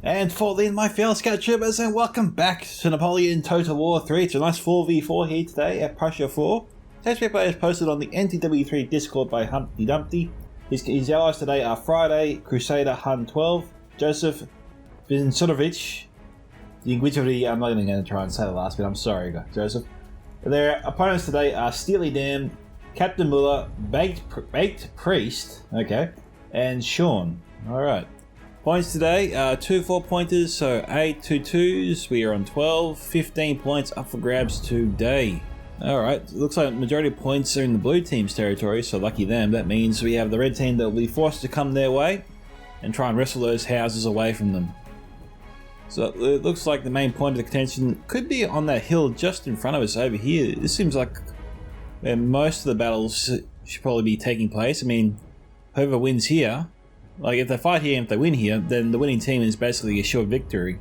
And fall in my fellow scout troopers, and welcome back to Napoleon Total War 3. It's a nice 4v4 here today at Prussia 4. Today's replay is posted on the NTW3 Discord by Humpty Dumpty. His allies today are Friday, Crusader Hun 12, Joseph Vinsonovich, Yingwicheri. I'm not even going to try and say the last bit, I'm sorry Joseph. Their opponents today are Steely Dan, Captain Muller, Baked Priest, okay, and Sean. Alright. Points today, 2 4-pointers, so 8 2 2s, we are on 12, 15 points up for grabs today. Alright, looks like the majority of points are in the blue team's territory, so lucky them. That means we have the red team that will be forced to come their way and try and wrestle those houses away from them. So it looks like the main point of the contention could be on that hill just in front of us over here. This seems like where most of the battles should probably be taking place. I mean, whoever wins here, like if they fight here and if they win here, then the winning team is basically a sure victory.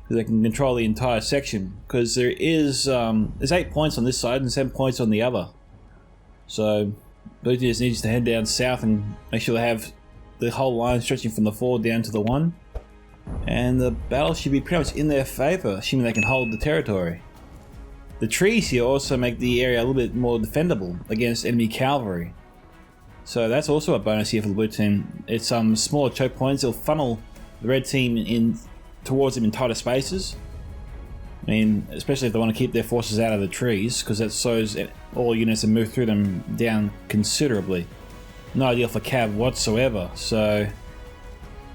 Because they can control the entire section. Because there's 8 points on this side and 7 points on the other. So blue team just needs to head down south and make sure they have the whole line stretching from the 4 down to the 1. And the battle should be pretty much in their favour, assuming they can hold the territory. The trees here also make the area a little bit more defendable against enemy cavalry. So that's also a bonus here for the blue team. It's smaller choke points. It'll funnel the red team in towards them in tighter spaces. I mean, especially if they want to keep their forces out of the trees, because that slows all units and move through them down considerably. Not ideal for cav whatsoever. So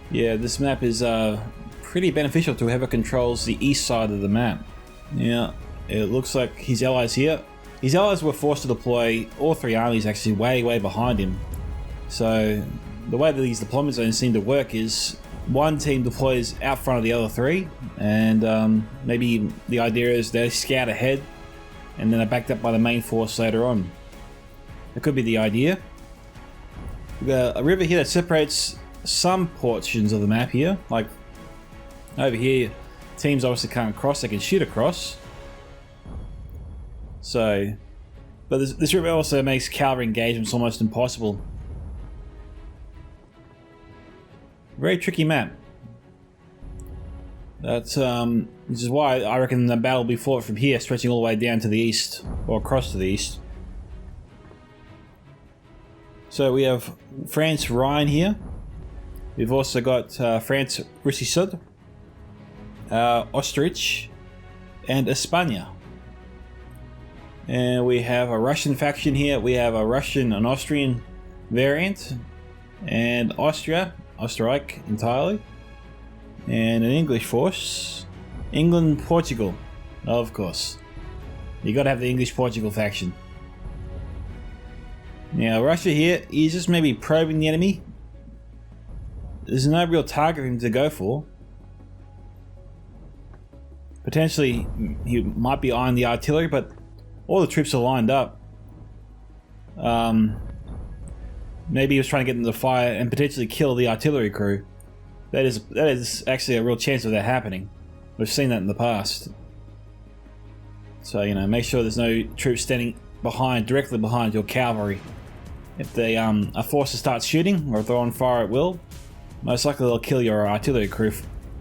yeah, this map is pretty beneficial to whoever controls the east side of the map. Yeah, it looks like his allies here. His allies were forced to deploy all 3 armies actually way behind him. So the way that these deployment zones seem to work is one team deploys out front of the other 3, and maybe the idea is they scout ahead and then they're backed up by the main force later on. That could be the idea. We've got a river here that separates some portions of the map here. Like over here, teams obviously can't cross, they can shoot across. So, but this river also makes cavalry engagements almost impossible. Very tricky map. That's this is why I reckon the battle will be fought from here, stretching all the way down to the east, or across to the east. So we have France Rhine here. We've also got France Russie Sud, Ostrich, and España. And we have a Russian faction here. We have a Russian and Austrian variant, and Österreich entirely, and an English force. England, Portugal, of course. You got to have the English-Portugal faction. Now Russia here is just maybe probing the enemy. There's no real target for him to go for. Potentially he might be eyeing the artillery, but all the troops are lined up. Maybe he was trying to get them to fire and potentially kill the artillery crew. That is actually a real chance of that happening. We've seen that in the past. So, you know, make sure there's no troops standing directly behind your cavalry. If they are forced to start shooting, or if they're on fire at will, most likely they'll kill your artillery crew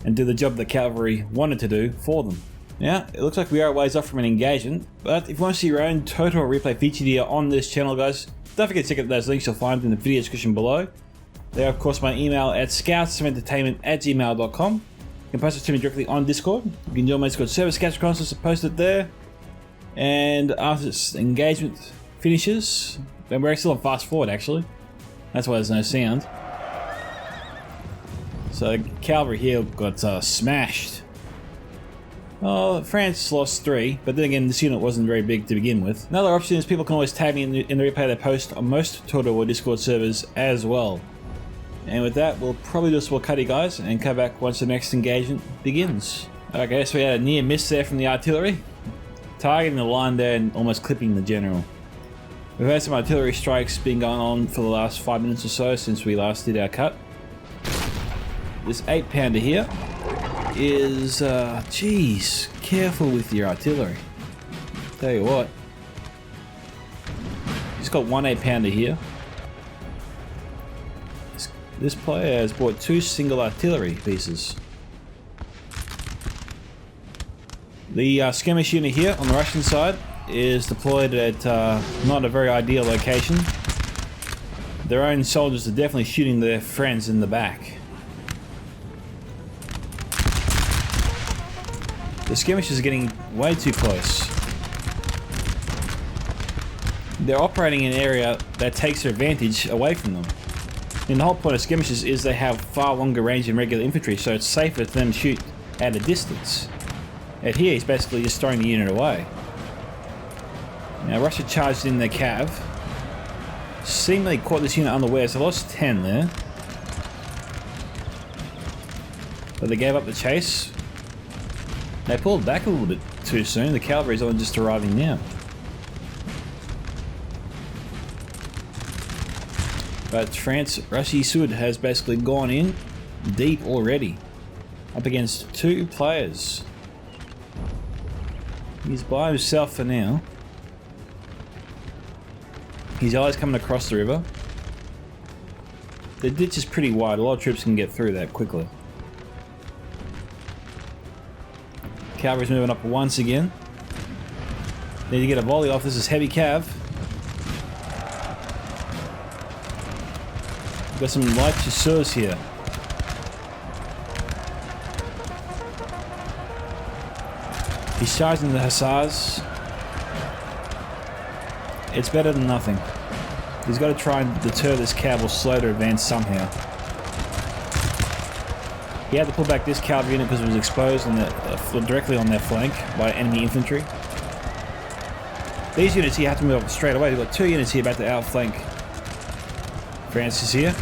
and do the job the cavalry wanted to do for them. Now, it looks like we are a ways off from an engagement, but if you want to see your own total replay featured here on this channel, guys, don't forget to check out those links you'll find in the video description below. They are, of course, my email at scoutsofentertainment@gmail.com. You can post it to me directly on Discord. You can join my Discord server, Scouts Consoles, and post it there. And after this engagement finishes, then we're still on fast forward, actually. That's why there's no sound. So, cavalry here got smashed. Oh, France lost 3, but then again, this unit wasn't very big to begin with. Another option is people can always tag me in the replay they post on most Total War Discord servers as well. And with that, we'll probably do a small cutty, guys, and come back once the next engagement begins. Okay, so we had a near miss there from the artillery, targeting the line there and almost clipping the general. We've had some artillery strikes been going on for the last 5 minutes or so since we last did our cut. This 8-pounder here is, geez, careful with your artillery. Tell you what. He's got 1 8-pounder here. This player has bought 2 single artillery pieces. The skirmish unit here on the Russian side is deployed at not a very ideal location. Their own soldiers are definitely shooting their friends in the back. The skirmishers are getting way too close. They're operating in an area that takes their advantage away from them. And the whole point of skirmishers is they have far longer range than regular infantry, so it's safer for them to shoot at a distance. And here he's basically just throwing the unit away. Now Russia charged in their cav. Seemingly caught this unit unawares. They lost 10 there. But they gave up the chase. They pulled back a little bit too soon. The cavalry's only just arriving now. But Russia Sud has basically gone in deep already. Up against 2 players. He's by himself for now. His allies coming across the river. The ditch is pretty wide. A lot of troops can get through that quickly. Cavalry's moving up once again. Need to get a volley off. This is heavy cav. Got some light chasseurs here. He's charging the hussars. It's better than nothing. He's got to try and deter this cav or slow to advance somehow. He had to pull back this cavalry unit because it was exposed on directly on their flank by enemy infantry. These units here have to move up straight away. They've got 2 units here about to outflank. France is here.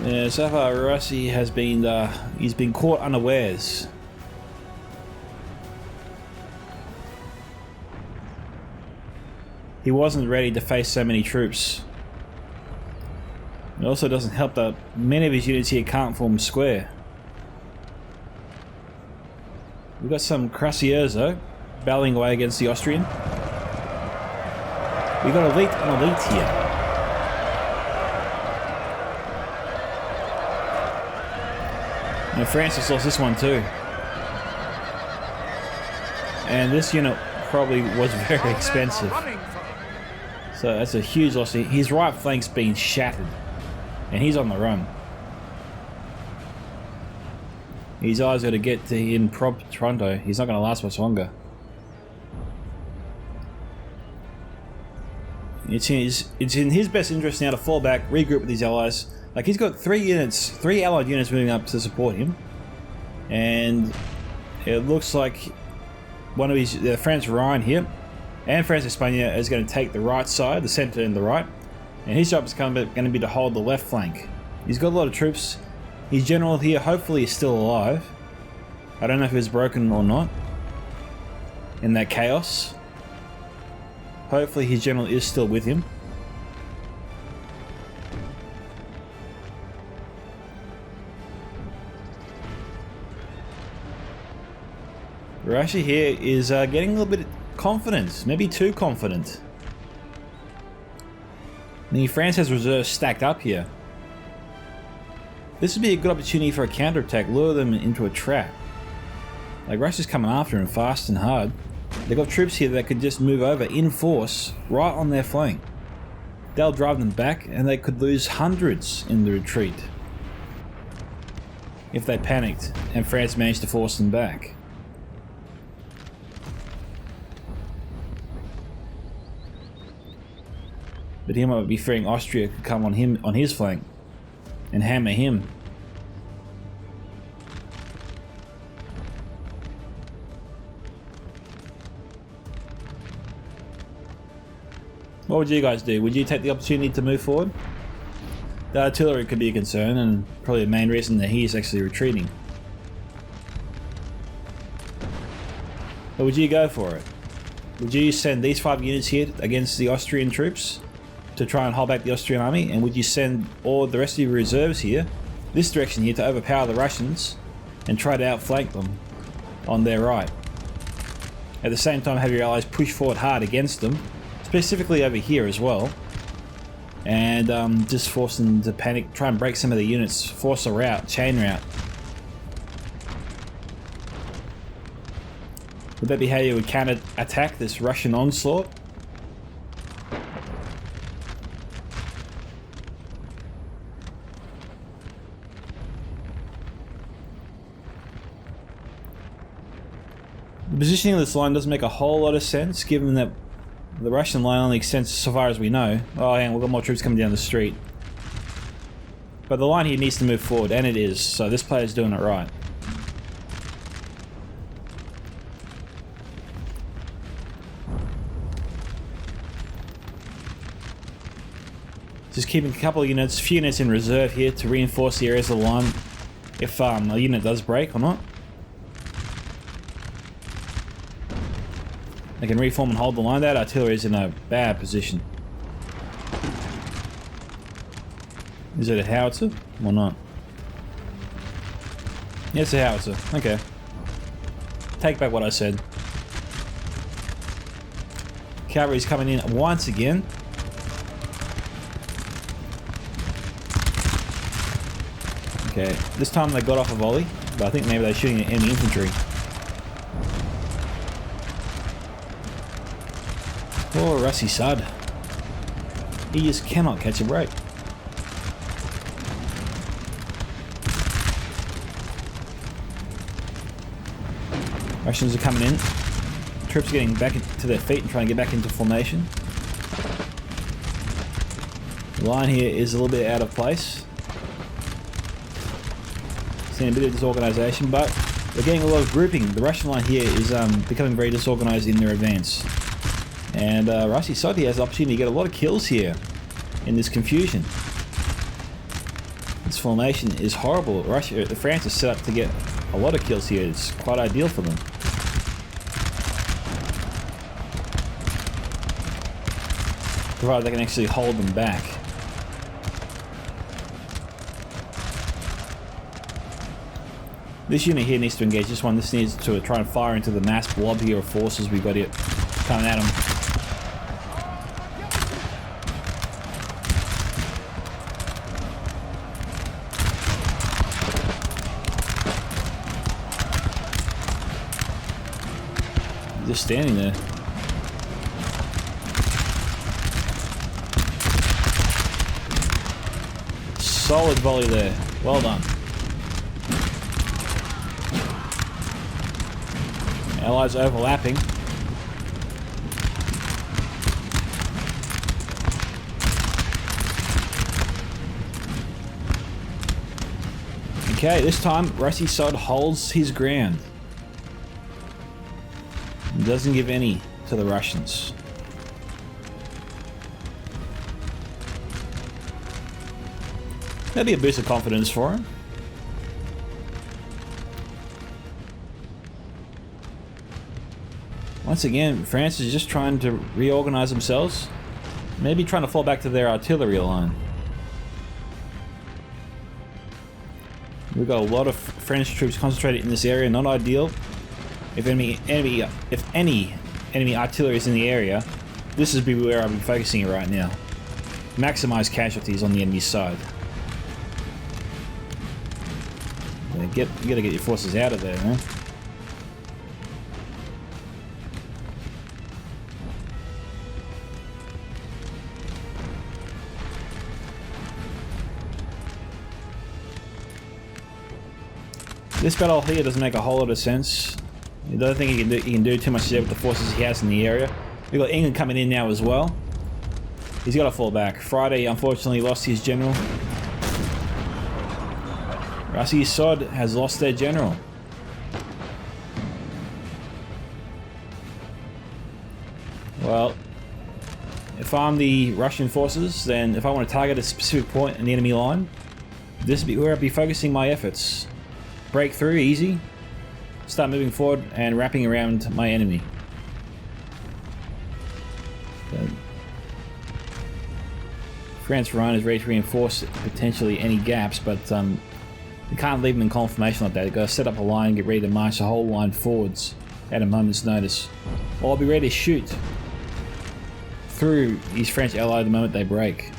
Yeah, so far Rossi has been he's been caught unawares. He wasn't ready to face so many troops. It also doesn't help that many of his units here can't form square. We've got some cuirassiers though, battling away against the Austrian. We've got elite and elite here. And France has lost this one too. And this unit probably was very expensive. So that's a huge loss. His right flank's been shattered. And he's on the run. His eyes got to get to him pronto. He's not going to last much longer. It's in his best interest now to fall back, regroup with his allies. Like, he's got 3 allied units moving up to support him. And it looks like one of his, France Rhine here, and France España is going to take the right side, the center and the right. And his job is going to be to hold the left flank. He's got a lot of troops. His general here hopefully is still alive. I don't know if he was broken or not in that chaos. Hopefully his general is still with him. Russia here is getting a little bit confident, maybe too confident. France has reserves stacked up here. This would be a good opportunity for a counterattack, lure them into a trap. Like, Russia's coming after him fast and hard. They've got troops here that could just move over in force right on their flank. They'll drive them back and they could lose hundreds in the retreat if they panicked and France managed to force them back. But he might be fearing Austria could come on him, on his flank, and hammer him. What would you guys do? Would you take the opportunity to move forward? The artillery could be a concern, and probably the main reason that he is actually retreating. But would you go for it? Would you send these 5 units here against the Austrian troops to try and hold back the Austrian army? And would you send all the rest of your reserves here, this direction here, to overpower the Russians and try to outflank them on their right? At the same time, have your allies push forward hard against them, specifically over here as well, and just force them to panic, try and break some of the units, force a route, chain route. Would that be how you would counter-attack this Russian onslaught? The positioning of this line doesn't make a whole lot of sense, given that the Russian line only extends so far as we know. Oh, hang on, we've got more troops coming down the street. But the line here needs to move forward, and it is, so this player's doing it right. Just keeping a couple of units, a few units in reserve here to reinforce the areas of the line if a unit does break or not. They can reform and hold the line. That artillery is in a bad position. Is it a howitzer or not? Yeah, it's a howitzer. Okay. Take back what I said. Cavalry's coming in once again. Okay, this time they got off a volley, but I think maybe they're shooting at enemy infantry. Oh, Rusty Sud. He just cannot catch a break. Russians are coming in. Troops are getting back to their feet and trying to get back into formation. The line here is a little bit out of place. Seeing a bit of disorganization, but we're getting a lot of grouping. The Russian line here is becoming very disorganized in their advance. And Rusty Soddy has the opportunity to get a lot of kills here in this confusion. This formation is horrible. France is set up to get a lot of kills here. It's quite ideal for them. Provided they can actually hold them back. This unit here needs to engage this one. This needs to try and fire into the mass blob here of forces we've got here coming at them. Just standing there. Solid volley there. Well done. Allies overlapping. Okay, this time Rusty Sod holds his ground. He doesn't give any to the Russians. That'd be a boost of confidence for him. Once again, France is just trying to reorganize themselves. Maybe trying to fall back to their artillery line. We've got a lot of French troops concentrated in this area, not ideal. If any enemy artillery is in the area, this is where I'll be focusing right now. Maximize casualties on the enemy's side. You gotta get your forces out of there, man. This battle here doesn't make a whole lot of sense. I don't think he can do too much there with the forces he has in the area. We've got England coming in now as well. He's got to fall back. Friday unfortunately lost his general. Rusty Sod has lost their general. Well, if I'm the Russian forces, then if I want to target a specific point in the enemy line, this would be where I'd be focusing my efforts. Break through, easy. Start moving forward and wrapping around my enemy. France Rhine is ready to reinforce potentially any gaps, but you can't leave them in column formation like that. You've got to set up a line and get ready to march the whole line forwards at a moment's notice. Or I'll be ready to shoot through these French allies the moment they break.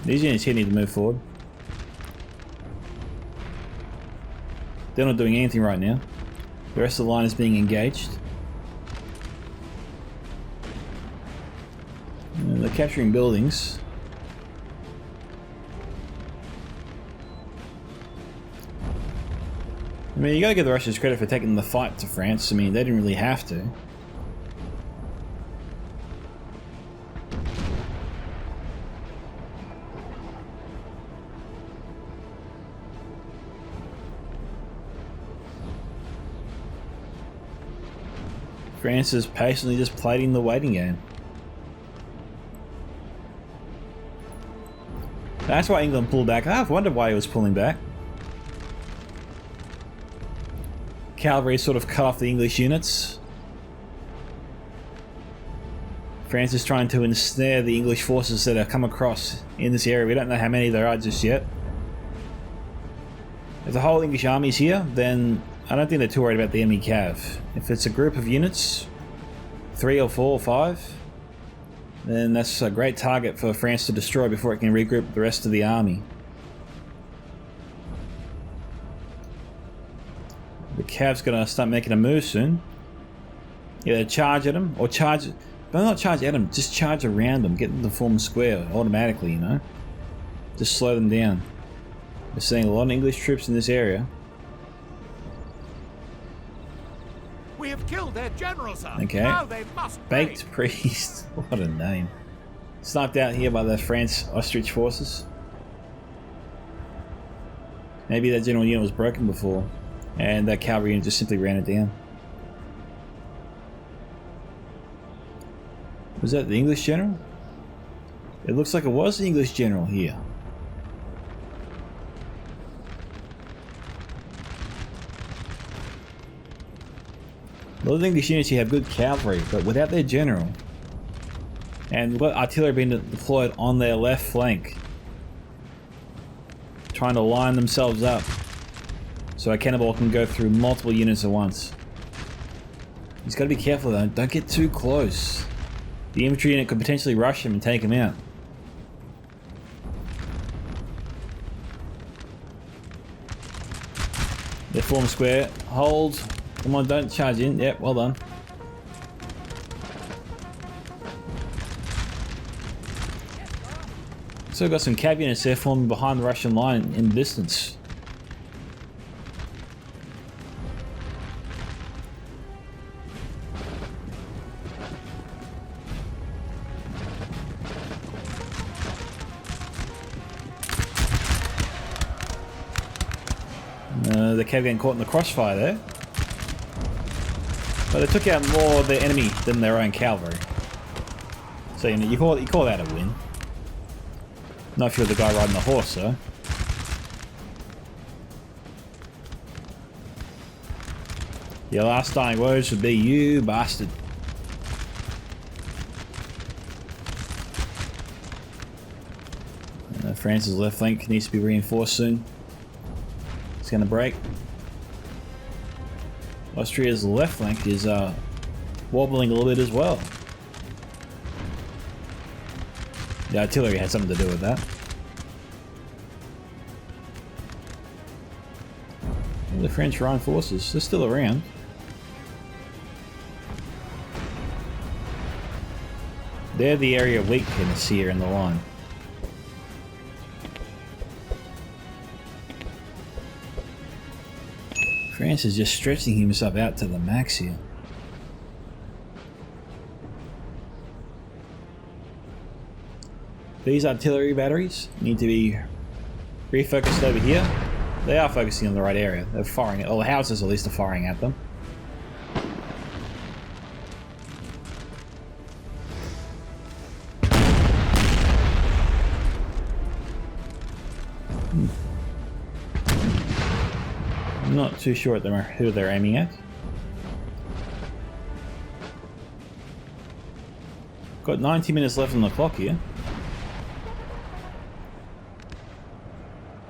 These units here need to move forward. They're not doing anything right now. The rest of the line is being engaged. And they're capturing buildings. I mean, you gotta give the Russians credit for taking the fight to France. I mean, they didn't really have to. France is patiently just playing the waiting game. That's why England pulled back. I've wondered why he was pulling back. Cavalry sort of cut off the English units. France is trying to ensnare the English forces that have come across in this area. We don't know how many there are just yet. If the whole English army is here, then I don't think they're too worried about the enemy cav. If it's a group of units, 3 or 4 or 5, then that's a great target for France to destroy before it can regroup the rest of the army. The cav's gonna start making a move soon. Either charge at them or charge, but not charge at them, just charge around them, get them to form a square automatically, you know? Just slow them down. We're seeing a lot of English troops in this area. We have killed their general, sir. Okay. Now they must Baked Priest. What a name. Sniped out here by the France-Ostrich forces. Maybe that general unit was broken before, and that cavalry unit just simply ran it down. Was that the English general? It looks like it was the English general here. A lot of English units here have good cavalry, but without their general, and we've got artillery being deployed on their left flank, trying to line themselves up so a cannonball can go through multiple units at once. He's got to be careful though, don't get too close. The infantry unit could potentially rush him and take him out. They form square, hold. Come on, don't charge in. Yep, well done. So we've got some cav units there forming behind the Russian line in the distance. The cav getting caught in the crossfire there. But they took out more of their enemy than their own cavalry. So you know, you call that a win. Not if you're the guy riding the horse, though. Your last dying words would be, "You bastard." France's left flank needs to be reinforced soon. It's going to break. Austria's left flank is wobbling a little bit as well. The artillery had something to do with that. And the French Rhine forces, they're still around. They're the area of weakness here in the line. France is just stretching himself out to the max here. These artillery batteries need to be refocused over here. They are focusing on the right area. They're firing at all the houses, at least are firing at them. I'm not too sure who they're aiming at. Got 90 minutes left on the clock here.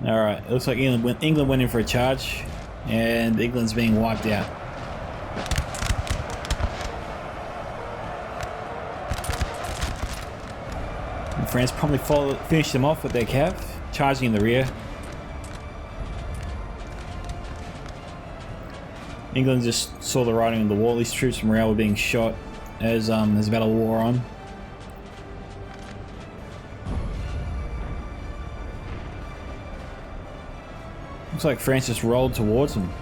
Alright, it looks like England went in for a charge, and England's being wiped out. And France promptly finished them off with their cav, charging in the rear. England just saw the writing on the wall. These troops' morale were being shot as there's a battle war on. Looks like France just rolled towards them.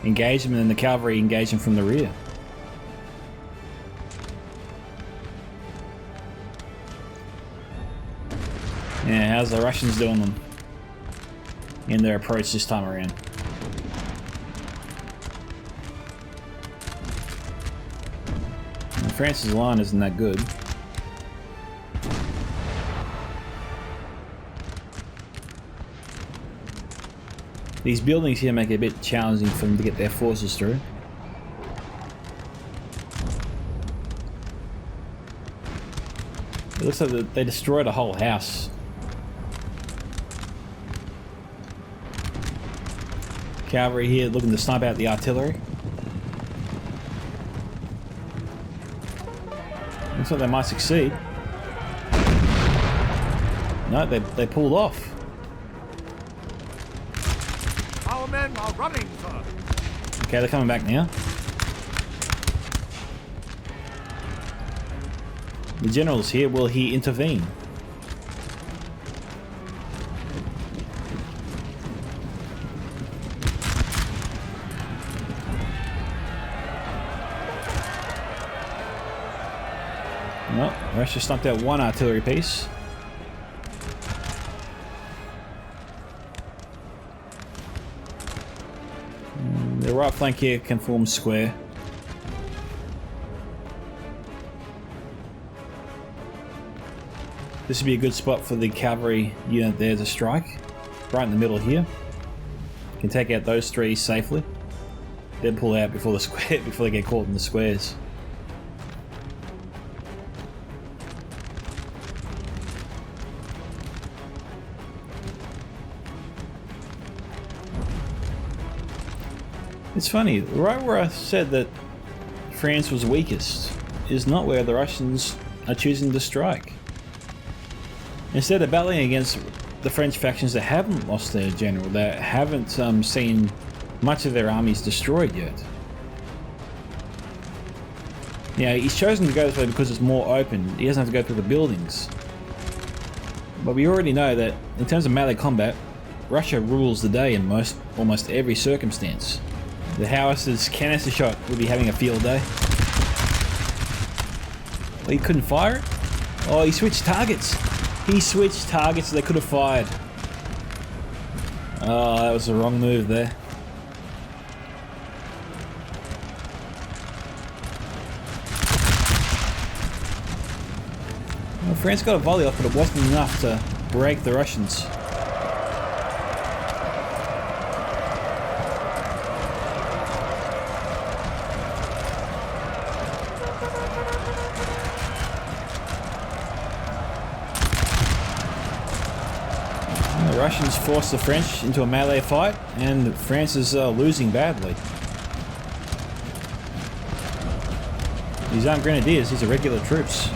Engaged them, and then the cavalry engaged them from the rear. Yeah, how's the Russians doing them in their approach this time around? And France's line isn't that good. These buildings here make it a bit challenging for them to get their forces through. It looks like they destroyed a whole house. Cavalry here looking to snipe out the artillery. Looks like they might succeed. No, they pulled off. Our men are running, sir. Okay, they're coming back now. The general's here. Will he intervene? No, Russia stumped out one artillery piece. The right flank here can form square. This would be a good spot for the cavalry unit there to strike. Right in the middle here. Can take out those three safely. Then pull out before the square before they get caught in the squares. It's funny, right where I said that France was weakest is not where the Russians are choosing to strike. Instead of battling against the French factions that haven't lost their general, that haven't seen much of their armies destroyed yet. Yeah, he's chosen to go this way because it's more open. He doesn't have to go through the buildings. But we already know that in terms of melee combat, Russia rules the day in almost every circumstance. The howitzer's canister shot would be having a field day. Well, he couldn't fire it? Oh, he switched targets. He switched targets so they could have fired. Oh, that was the wrong move there. Well, France got a volley off, but it wasn't enough to break the Russians. The Russians forced the French into a melee fight, and France is losing badly. These aren't grenadiers, these are regular troops.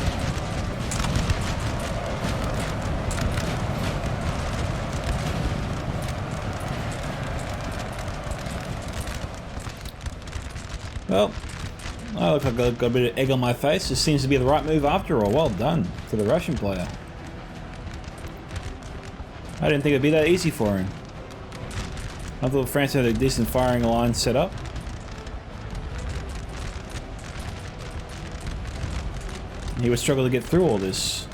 Well, I look like I got a bit of egg on my face. This seems to be the right move after all. Well done for the Russian player. I didn't think it'd be that easy for him. I thought France had a decent firing line set up. He would struggle to get through all this.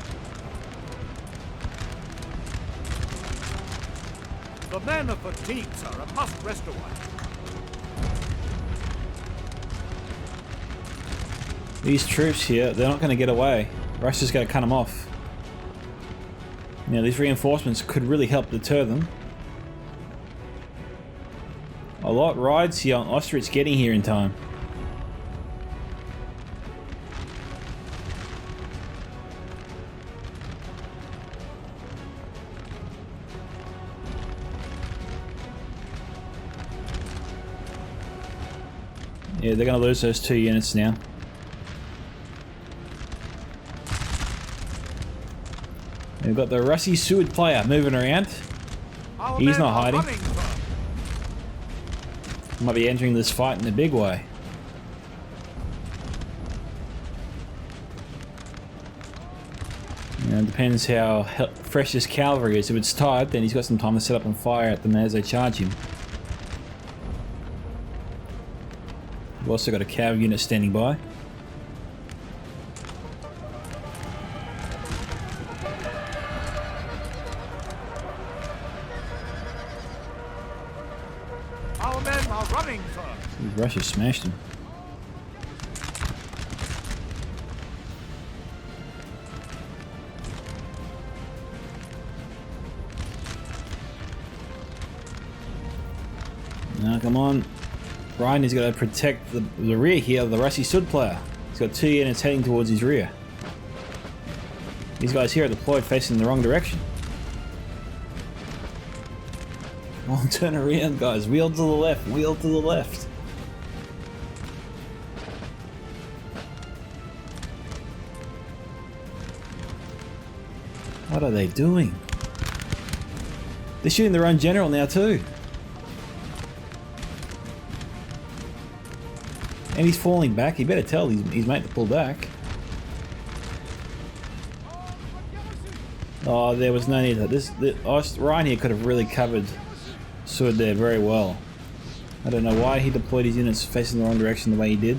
The men are fatigued, sir, and must rest awhile. These troops here, they're not going to get away. Russia's going to cut them off. You know, these reinforcements could really help deter them. A lot rides here on Austerlitz getting here in time. Yeah, they're going to lose those 2 units now. We've got the Rusty Seward player moving around. Our He's men not are hiding. running, sir. Might be entering this fight in a big way. It depends how fresh this cavalry is. If it's tired, then he's got some time to set up and fire at them as they charge him. We've also got a cav unit standing by. Our men are running, sir. Russia smashed him. Now, come on. Ryan has got to protect the rear here of the Rusty Seward player. He's got 2 units heading towards his rear. These guys here are deployed facing the wrong direction. Come on, turn around, guys. Wheel to the left. Wheel to the left. What are they doing? They're shooting their own general now too. And he's falling back. He better tell his mate to pull back. Oh, there was no need to. Ryan here could have really covered Seward there very well. I don't know why he deployed his units facing the wrong direction the way he did.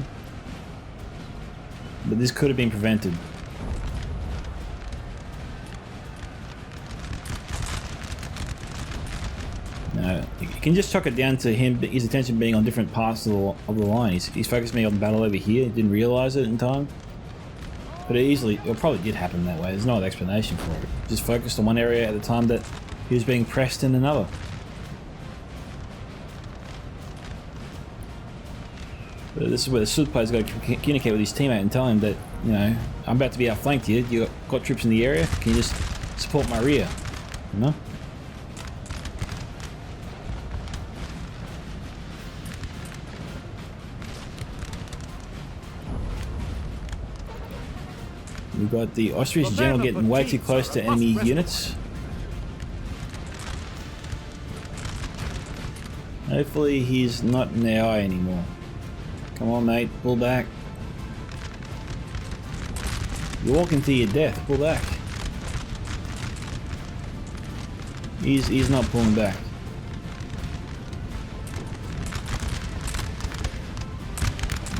But this could have been prevented. No, you can just chalk it down to his attention being on different parts of the line. He's focused me on the battle over here. He didn't realise it in time. But it probably did happen that way. There's no other explanation for it. Just focused on one area at the time that he was being pressed in another. But this is where the Seward player's got to communicate with his teammate and tell him that, you know, I'm about to be outflanked here. You got troops in the area. Can you just support my rear? You know? We've got the Austrian general getting way too close to enemy units. Hopefully he's not in their eye anymore. Come on, mate, pull back. You're walking to your death, pull back. He's not pulling back.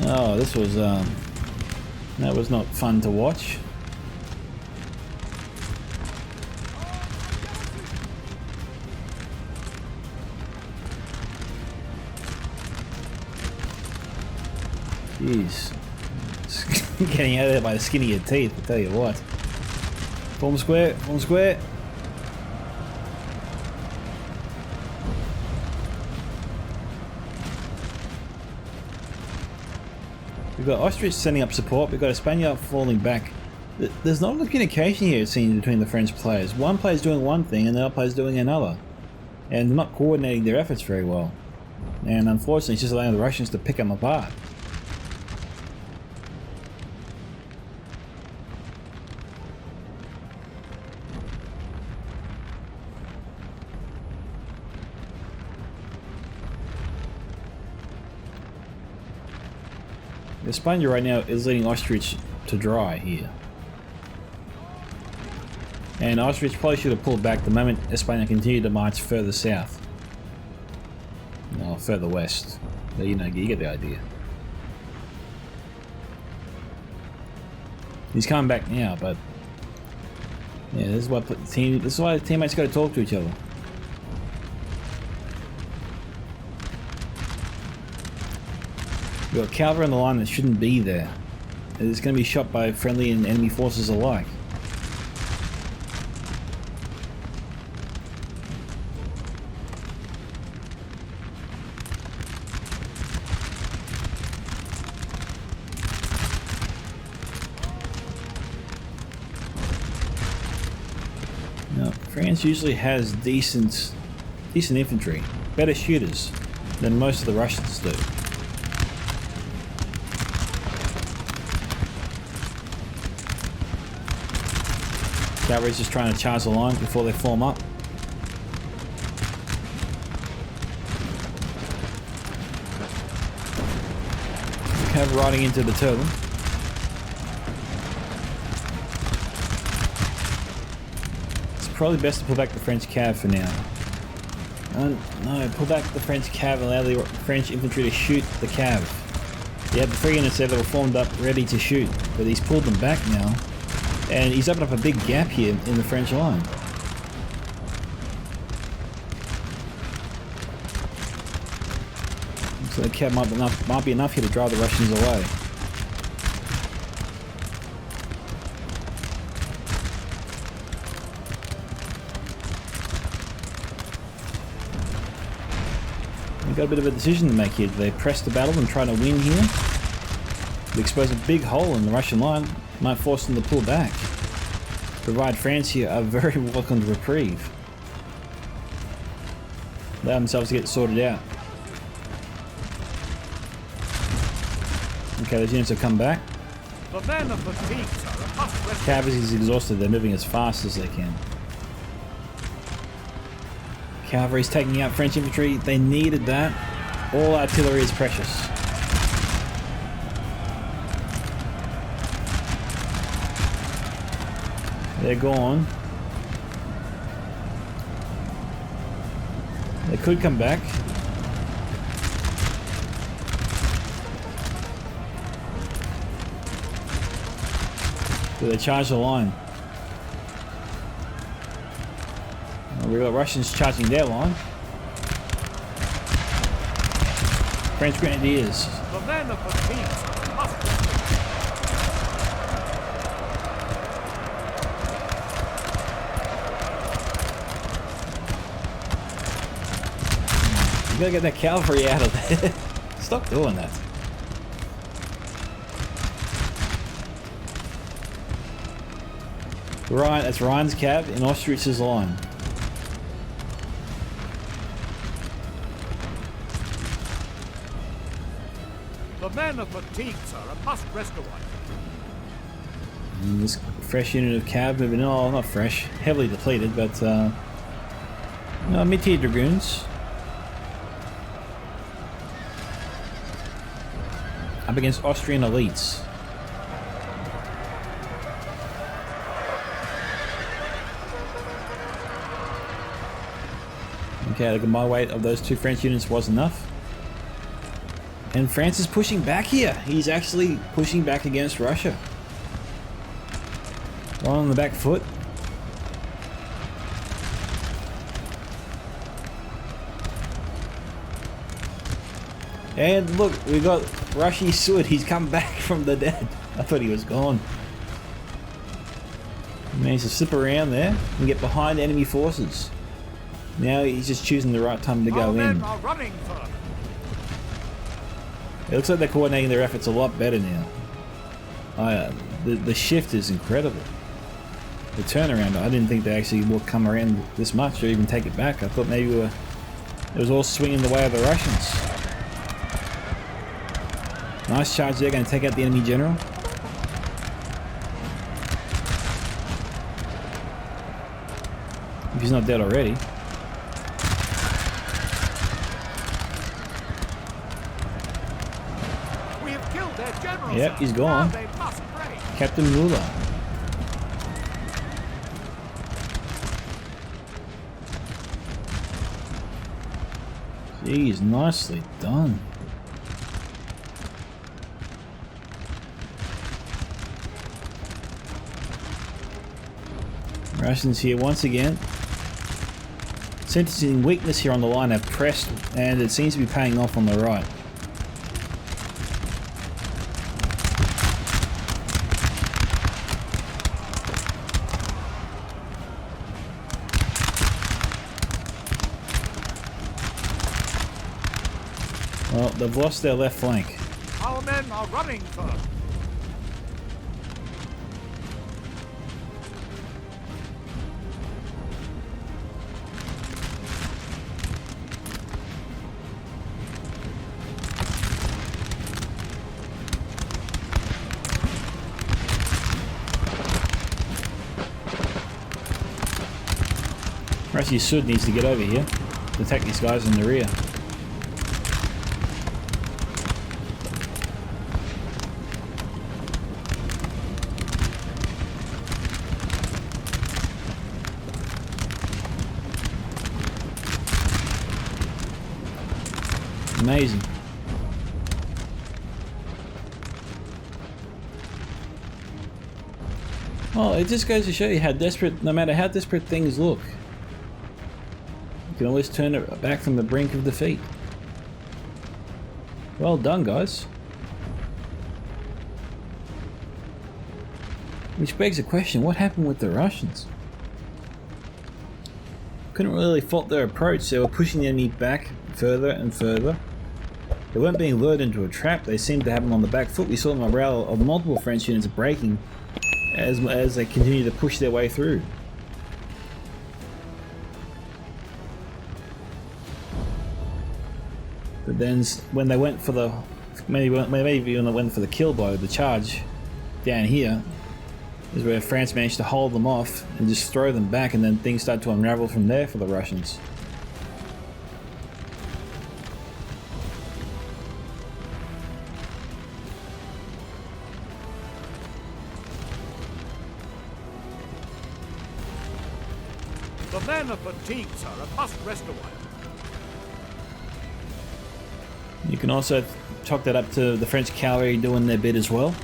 Oh, this was that was not fun to watch. Jeez. Getting out of there by the skin of your teeth, I tell you what. Form square, form square. We've got Ostrich sending up support, we've got a Spaniard falling back. There's not much communication here, it seems, between the French players. One player's doing one thing and the other player's doing another. And they're not coordinating their efforts very well. And unfortunately, it's just allowing the Russians to pick them apart. The Spaniard right now is leading Ostrich to dry here. And Ostrich probably should have pulled back the moment Espana continued to march further south. No, further west. But you know, you get the idea. He's coming back now, but yeah, this is why the teammates got to talk to each other. We've got cavalry on the line that shouldn't be there. It's going to be shot by friendly and enemy forces alike. Now, France usually has decent infantry, better shooters than most of the Russians do. Cavalry's just trying to charge the line before they form up. Cav riding into the turtle. It's probably best to pull back the French cav for now. No, pull back the French cav and allow the French infantry to shoot the cav. He had the 3 units there that were formed up ready to shoot, but he's pulled them back now. And he's opened up a big gap here in the French line. So the cav might be enough here to drive the Russians away. We've got a bit of a decision to make here. Do they press the battle and try to win here? They expose a big hole in the Russian line, might force them to pull back. Provide France here a very welcomed reprieve. Allow themselves to get sorted out. Okay, those units have come back. The men of fatigue, sir, must rest. Cavalry is exhausted, they're moving as fast as they can. Cavalry's taking out French infantry, they needed that. All artillery is precious. They're gone. They could come back. So they charge the line. We've got Russians charging their line. French grenadiers. The men of fatigue, sir, must rest. You gotta get that cavalry out of there. Stop doing that. Ryan, that's Ryan's cav in Austrich's line. The men of fatigue, sir, must rest awhile. And this fresh unit of cav moving, oh, not fresh, heavily depleted, but mid-tier dragoons. Up against Austrian elites. Okay, the my weight of those 2 French units was enough. And France is pushing back here. He's actually pushing back against Russia. Right on the back foot. And look, we got Rashi Sud. He's come back from the dead. I thought he was gone. He managed to slip around there and get behind enemy forces. Now he's just choosing the right time to go in. Men are running, sir. It looks like they're coordinating their efforts a lot better now. The shift is incredible. The turnaround, I didn't think they actually would come around this much or even take it back. I thought maybe it was all swinging the way of the Russians. Nice charge there, going to take out the enemy general. If he's not dead already. We have killed their general, Yep, sir. he's gone. Now they must break. Captain Muller. Jeez, nicely done. Russians here once again. Sensing weakness here on the line, have pressed, and it seems to be paying off on the right. Well, they've lost their left flank. Our men are running, sir. The rest of your Sud needs to get over here to attack these guys in the rear. Amazing. Well, it just goes to show you how desperate, no matter how desperate things look, you can always turn it back from the brink of defeat. Well done, guys. Which begs the question, what happened with the Russians? Couldn't really fault their approach. They were pushing the enemy back further and further. They weren't being lured into a trap. They seemed to have them on the back foot. We saw the morale of multiple French units breaking as they continue to push their way through. But then when they went for the maybe when they went for the kill blow, the charge down here is where France managed to hold them off and just throw them back, and then things started to unravel from there for the Russians. The men are fatigued, sir, and must rest a while. You can also chalk that up to the French cavalry doing their bit as well.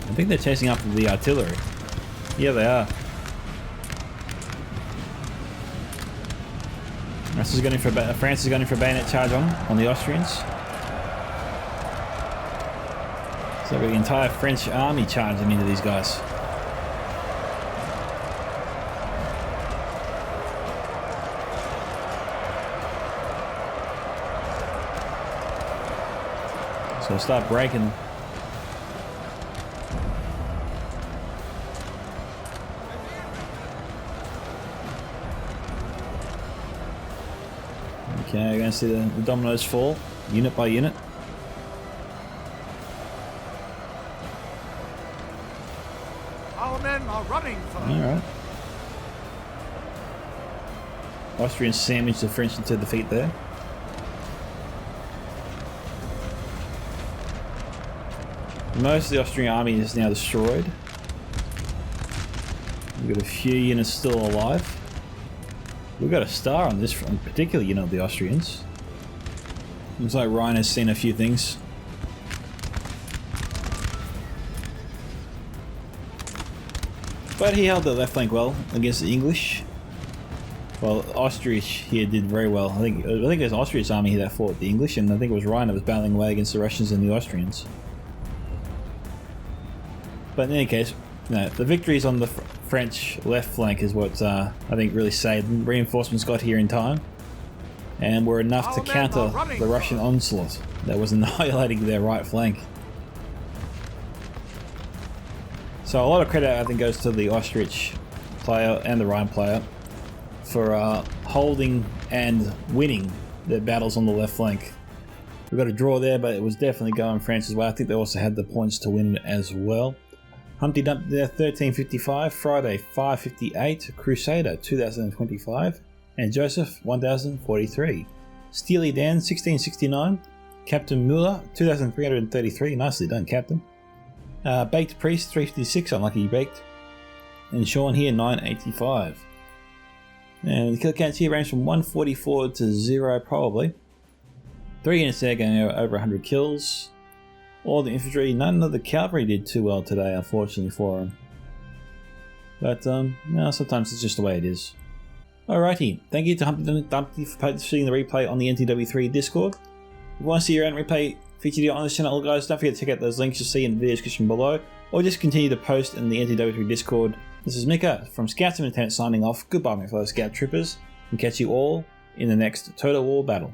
I think they're chasing after the artillery. Yeah, they are. France is going for a bayonet charge on the Austrians. So the entire French army charging into these guys. So we'll start breaking. Okay, we're going to see the dominoes fall, unit by unit. Our men are running for them. Alright. Austrians sandwiched the French into defeat there. Most of the Austrian army is now destroyed. We've got a few units still alive. We've got a star on this particular unit of the Austrians. Looks like Ryan has seen a few things. But he held the left flank well against the English. Well, Austria here did very well. I think it was Austria's army that fought the English, and I think it was Ryan that was battling away against the Russians and the Austrians. But in any case, no, the victories on the French left flank is what I think really saved. Reinforcements got here in time and were enough to counter the Russian onslaught that was annihilating their right flank. So a lot of credit I think goes to the Ostrich player and the Rhine player for holding and winning their battles on the left flank. We got a draw there, but it was definitely going France as well. I think they also had the points to win it as well. Humpty Dumpty there, 1355, Friday 558, Crusader 2025, and Joseph 1043. Steely Dan 1669, Captain Muller 2333, nicely done Captain. Baked Priest 356, unlucky baked, and Sean here 985. And the kill counts here range from 144 to 0 probably. 3 units there going over 100 kills. All the infantry, none of the cavalry did too well today, unfortunately for them. But no, sometimes it's just the way it is. Alrighty, thank you to Humpty Dumpty for participating in the replay on the NTW3 Discord. If you want to see your own replay featured here on this channel, guys, don't forget to check out those links you'll see in the video description below, or just continue to post in the NTW3 Discord. This is Micka from Scouts and Lieutenants signing off. Goodbye, my fellow Scout Troopers, and catch you all in the next Total War battle.